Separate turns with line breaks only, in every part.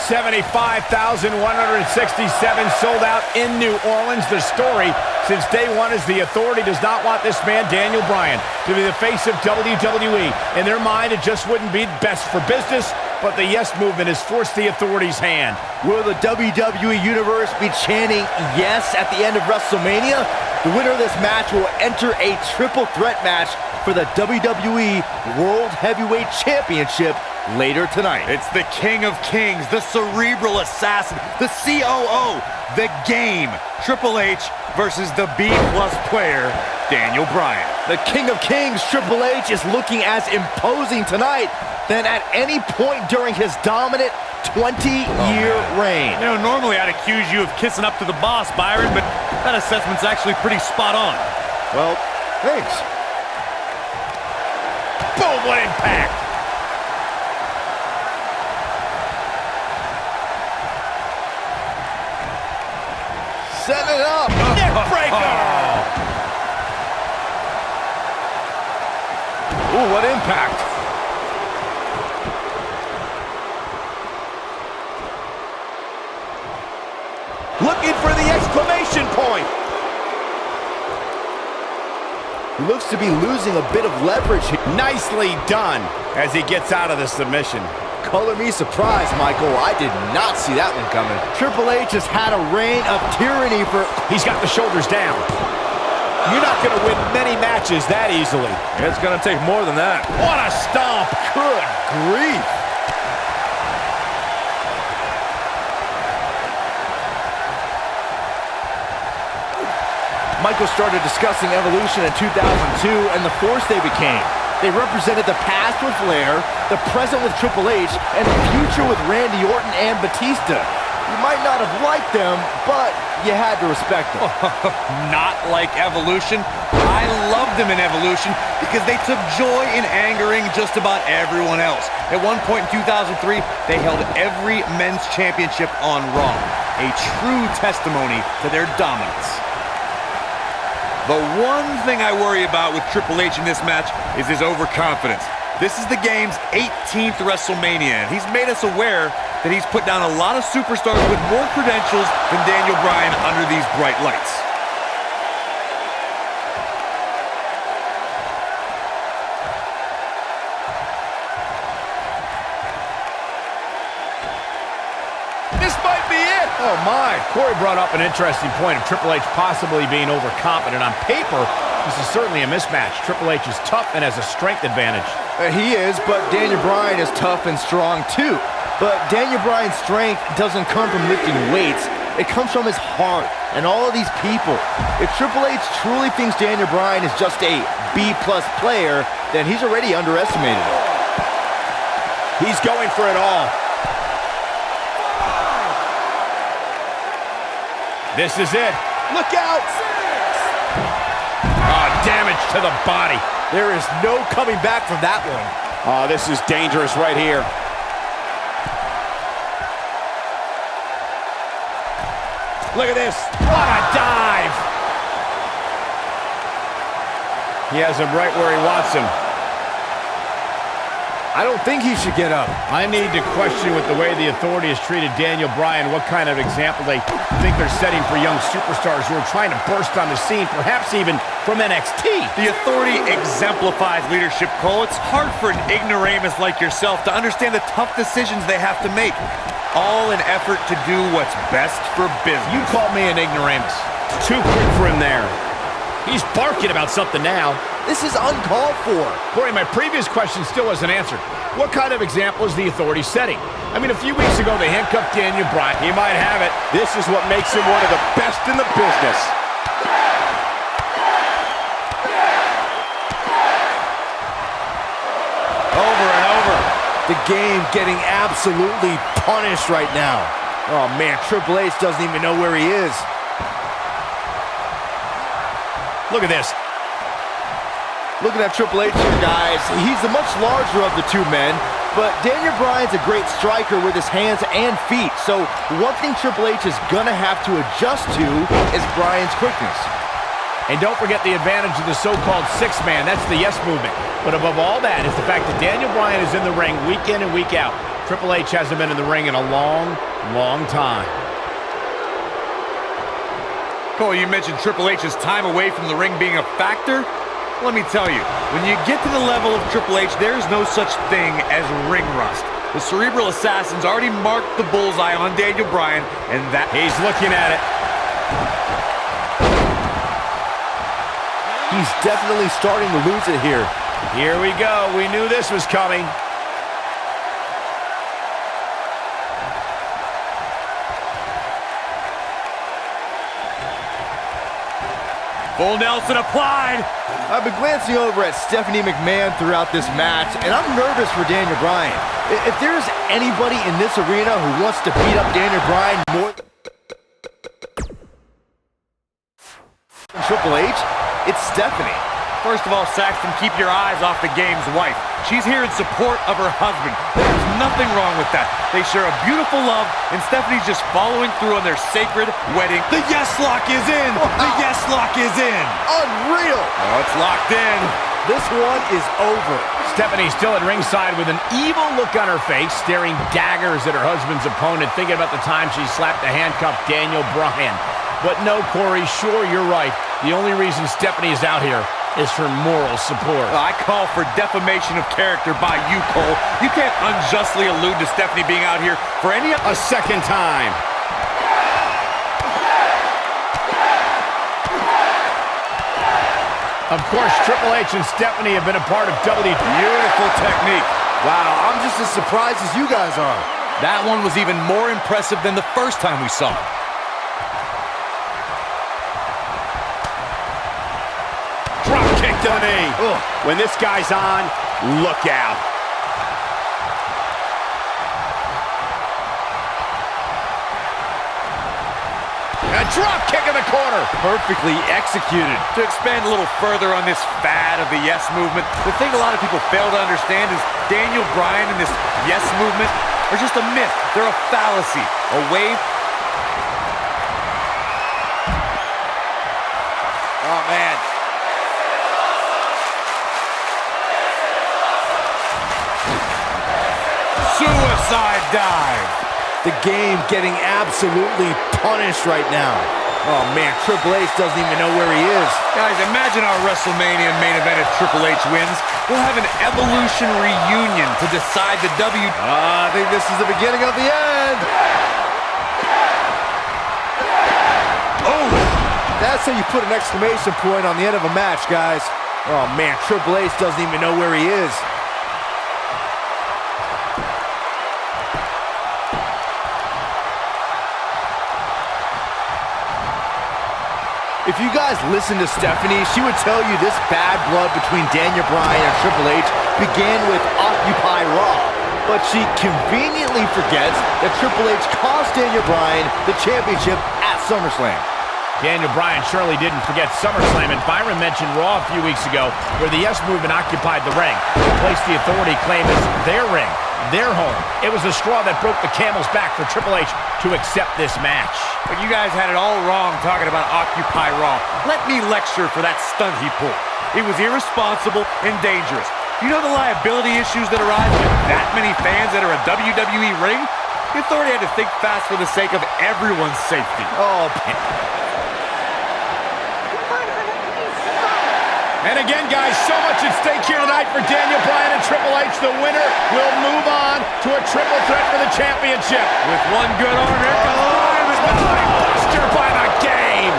75,167 sold out in New Orleans. The story since day one is the Authority does not want this man, Daniel Bryan, to be the face of WWE. In their mind, it just wouldn't be best for business, but the yes movement has forced the Authority's hand.
Will the WWE Universe be chanting yes at the end of WrestleMania? The winner of this match will enter a triple threat match for the WWE World Heavyweight Championship later tonight.
It's the King of Kings, the Cerebral Assassin, the COO, the Game, Triple H versus the B-plus player, Daniel Bryan.
The King of Kings, Triple H, is looking as imposing tonight than at any point during his dominant 20-year reign.
You know, normally I'd accuse you of kissing up to the boss, Byron, but that assessment's actually pretty spot on.
Well, thanks.
Boom, what impact!
Set it up.
Neckbreaker!
Ooh, what impact.
Looking for the exclamation point.
He looks to be losing a bit of leverage here.
Nicely done as he gets out of the submission.
Color me surprised, Michael. I did not see that one coming. Triple H has had a reign of tyranny for...
He's got the shoulders down. You're not going to win many matches that easily.
It's going to take more than that.
What a stomp.
Good grief. Michael started discussing Evolution in 2002 and the force they became. They represented the past with Flair, the present with Triple H, and the future with Randy Orton and Batista. You might not have liked them, but you had to respect them.
Not like Evolution. I loved them in Evolution because they took joy in angering just about everyone else. At one point in 2003, they held every men's championship on Raw. A true testimony to their dominance. The one thing I worry about with Triple H in this match is his overconfidence. This is the Game's 18th WrestleMania, and he's made us aware that he's put down a lot of superstars with more credentials than Daniel Bryan under these bright lights.
This might be it. Oh, my. Corey brought up an interesting point of Triple H possibly being overconfident. On paper, this is certainly a mismatch. Triple H is tough and has a strength advantage.
He is, but Daniel Bryan is tough and strong too. But Daniel Bryan's strength doesn't come from lifting weights. It comes from his heart and all of these people. If Triple H truly thinks Daniel Bryan is just a B-plus player, then he's already underestimated him.
He's going for it all. This is it.
Look out!
Oh, damage to the body.
There is no coming back from that one.
Oh, this is dangerous right here. Look at this. What a dive. He has him right where he wants him.
I don't think he should get up.
I need to question with the way the Authority has treated Daniel Bryan, what kind of example they think they're setting for young superstars who are trying to burst on the scene, perhaps even from NXT.
The Authority exemplifies leadership, Cole. It's hard for an ignoramus like yourself to understand the tough decisions they have to make, all in effort to do what's best for business.
You called me an ignoramus. Too quick for him there. He's barking about something now.
This is uncalled for.
Corey, my previous question still wasn't answered. What kind of example is the Authority setting? I mean, a few weeks ago, they handcuffed Daniel Bryan. He might have it. This is what makes him one of the best in the business.
Over and over. The Game getting absolutely punished right now. Oh, man, Triple H doesn't even know where he is.
Look at this.
Looking at Triple H here, guys, he's the much larger of the two men, but Daniel Bryan's a great striker with his hands and feet, so one thing Triple H is gonna have to adjust to is Bryan's quickness.
And don't forget the advantage of the so-called six-man. That's the yes movement. But above all that is the fact that Daniel Bryan is in the ring week in and week out. Triple H hasn't been in the ring in a long, long time.
Cole, you mentioned Triple H's time away from the ring being a factor. Let me tell you, when you get to the level of Triple H, there's no such thing as ring rust. The Cerebral Assassin's already marked the bullseye on Daniel Bryan, and that...
He's looking at it.
He's definitely starting to lose it here.
Here we go. We knew this was coming.
Full Nelson applied.
I've been glancing over at Stephanie McMahon throughout this match, and I'm nervous for Daniel Bryan. If there's anybody in this arena who wants to beat up Daniel Bryan more than Triple H, it's Stephanie.
First of all, Saxton, keep your eyes off the game's wife. She's here in support of her husband. There's nothing wrong with that. They share a beautiful love, and Stephanie's just following through on their sacred wedding. The yes lock is in! Wow. The yes lock is in!
Unreal!
Oh, it's locked in.
This one is over.
Stephanie still at ringside with an evil look on her face, staring daggers at her husband's opponent, thinking about the time she slapped the handcuffed Daniel Bryan. But no, Corey, sure, you're right. The only reason Stephanie is out here is for moral support.
I call for defamation of character by you, Cole. You can't unjustly allude to Stephanie being out here for any...
A second time. Of course, Triple H and Stephanie have been a part of WWE.
Beautiful technique.
Wow, I'm just as surprised as you guys are.
That one was even more impressive than the first time we saw it.
Drop kick to the knee. Ugh. When this guy's on, look out. A drop kick in the corner.
Perfectly executed.
To expand a little further on this fad of the yes movement, the thing a lot of people fail to understand is Daniel Bryan and this yes movement are just a myth. They're a fallacy, a wave. Oh, man. Suicide dive.
The game getting absolutely punished right now. Oh, man, Triple H doesn't even know where he is.
Guys, imagine our WrestleMania main event if Triple H wins. We'll have an Evolution reunion to decide the W.
I think this is the beginning of the end. Oh, that's how you put an exclamation point on the end of a match, guys. Oh, man, Triple H doesn't even know where he is. If you guys listen to Stephanie, she would tell you this bad blood between Daniel Bryan and Triple H began with Occupy Raw. But she conveniently forgets that Triple H cost Daniel Bryan the championship at SummerSlam.
Daniel Bryan surely didn't forget SummerSlam, and Byron mentioned Raw a few weeks ago where the Yes Movement occupied the ring, a place the Authority claimed is their ring, their home. It was the straw that broke the camel's back for Triple H to accept this match.
But you guys had it all wrong talking about Occupy Raw. Let me lecture for that stunt he pulled. It was irresponsible and dangerous. You know the liability issues that arise with that many fans that are a WWE ring? The Authority had to think fast for the sake of everyone's safety.
Oh,
and again, guys, so much at stake here tonight for Daniel Bryan and Triple H. The winner will move on to a triple threat for the championship.
With one good arm, here comes
Buster by the game.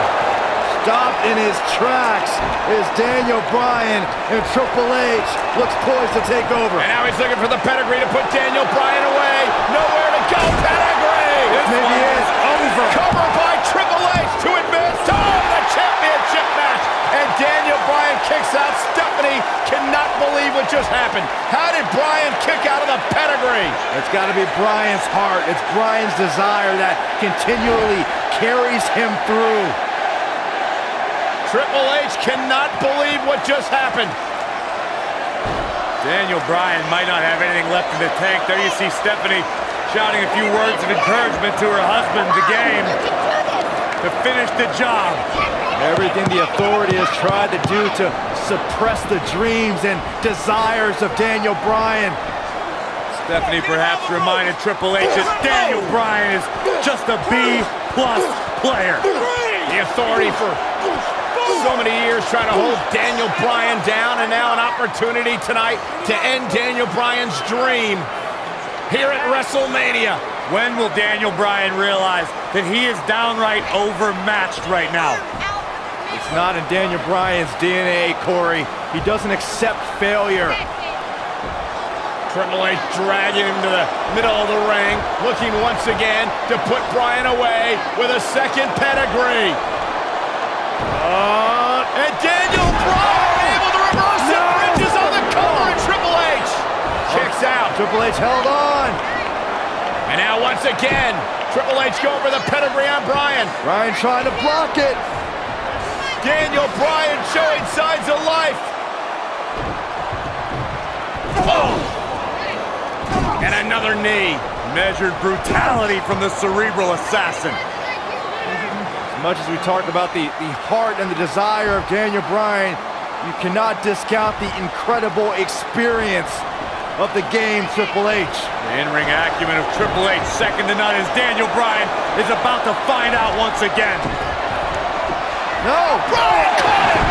Stopped in his tracks is Daniel Bryan, and Triple H looks poised to take over.
And now he's looking for the pedigree to put Daniel Bryan away. Nowhere to go. Pedigree.
This maybe is
over. Cover by Triple H to advance to the championship match. And Daniel Bryan kicks out. Stephanie cannot believe what just happened. How did Bryan kick out of the pedigree?
It's got to be Bryan's heart. It's Bryan's desire that continually carries him through.
Triple H cannot believe what just happened.
Daniel Bryan might not have anything left in the tank. There you see Stephanie shouting a few words of encouragement to her husband, the game, to finish the job.
Everything the Authority has tried to do to suppress the dreams and desires of Daniel Bryan.
Stephanie perhaps reminded Triple H that Daniel Bryan is just a B-plus player.
The Authority for so many years trying to hold Daniel Bryan down, and now an opportunity tonight to end Daniel Bryan's dream here at WrestleMania.
When will Daniel Bryan realize that he is downright overmatched right now?
It's not in Daniel Bryan's DNA, Corey. He doesn't accept failure.
Triple H dragging him to the middle of the ring, looking once again to put Bryan away with a second pedigree. And Daniel Bryan able to reverse it, bridges on the cover, and Triple H kicks out.
Triple H held on.
And now once again, Triple H going for the pedigree on Bryan.
Bryan trying to block it.
Daniel Bryan showing signs of life. Oh! And another knee.
Measured brutality from the cerebral assassin.
As much as we talked about the heart and the desire of Daniel Bryan, you cannot discount the incredible experience of the game, Triple H.
The in-ring acumen of Triple H, second to none, as Daniel Bryan is about to find out once again.
No!
Bryan caught him!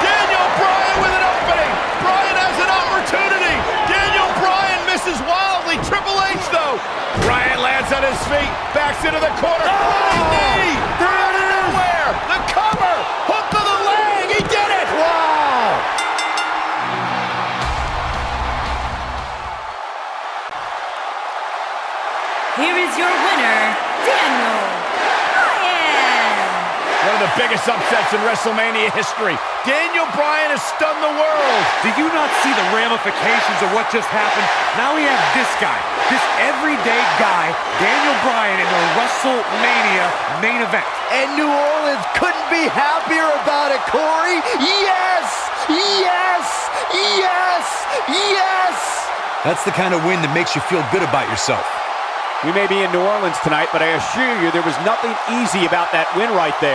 Daniel Bryan with an opening! Bryan has an opportunity! Daniel Bryan misses wildly! Triple H, though! Bryan lands on his feet, backs into the corner. Running knee!
There it is!
Where? The cover! Hook to the leg! He did it!
Wow!
Here is your winner, Daniel Bryan.
One of the biggest upsets in WrestleMania history. Daniel Bryan has stunned the world.
Did you not see the ramifications of what just happened? Now we have this guy, this everyday guy, Daniel Bryan, in the WrestleMania main event.
And New Orleans couldn't be happier about it, Corey. Yes! Yes! Yes! Yes!
That's the kind of win that makes you feel good about yourself.
We may be in New Orleans tonight, but I assure you there was nothing easy about that win right there.